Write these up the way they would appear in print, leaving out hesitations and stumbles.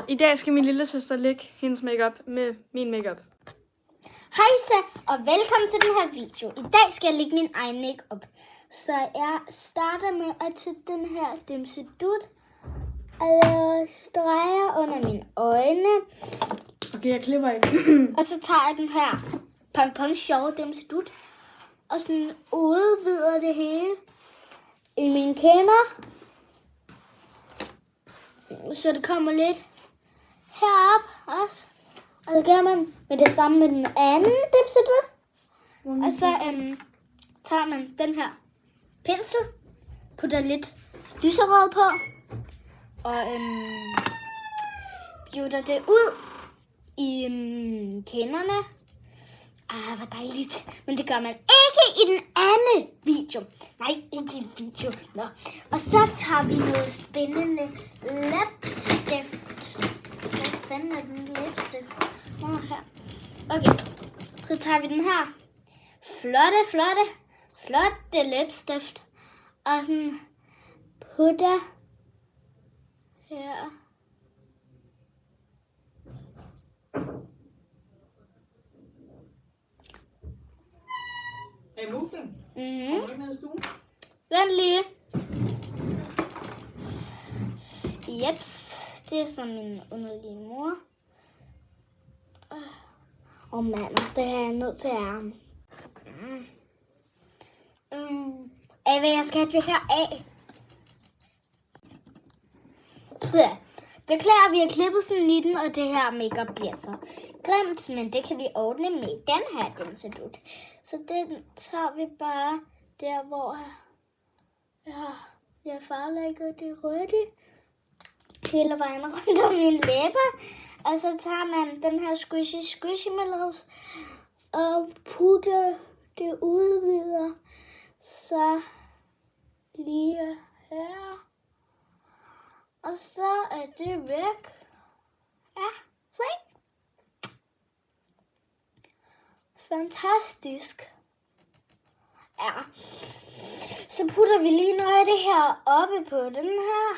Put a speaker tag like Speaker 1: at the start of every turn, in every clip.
Speaker 1: I dag skal min lille søster lægge hendes makeup med min makeup.
Speaker 2: Hej så, og velkommen til den her video. I dag skal jeg lægge min egen makeup. Så jeg starter med at tage den her dimsedut og lave streger under mine øjne.
Speaker 1: Okay, jeg klipper ikke.
Speaker 2: Og så tager jeg den her pong sjove dimsedut og sådan udvider det hele i mine kinder. Så det kommer lidt herop også. Og så gør man med det samme med den anden dimsedut. Og så tager man den her pensel, putter lidt lyserød på, og bjuder det ud i kinderne. Hvor dejligt. Men det gør man ikke i den anden video. Nej, ikke i video. Nå. Og så tager vi noget spændende læbstift. Hvad fanden er den læbstift? Her. Okay, så tager vi den her flotte læbstift og den putter her.
Speaker 3: Er I mufflen?
Speaker 2: Mhm.
Speaker 3: Kommer du ikke ned i stuen?
Speaker 2: Vent lige. Jeps, det er som min underlige mor. Mand, det er jeg nødt til at ærme. Ava, jeg skal have det her af. Beklager, vi har klippet sådan i den, og det her makeup bliver så grimt, men det kan vi ordne med den her dimsedut. Så den tager vi bare der, hvor jeg farlægger det røde hele vejen rundt om mine læber. Og så tager man den her squishy og putter det ud videre. Så lige her. Og så er det væk. Ja, se. Fantastisk. Ja. Så putter vi lige noget af det her oppe på den her.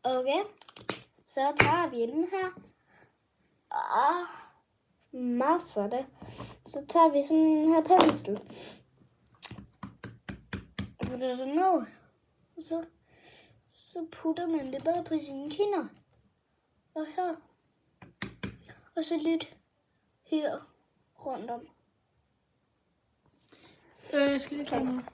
Speaker 2: Okay. Så tager vi den her. Masser det. Så tager vi sådan en her pensel. Og putter det ned. Så putter man det bare på sine kinder. Og her. Og så lidt her rundt om.
Speaker 1: Jeg skal lige komme.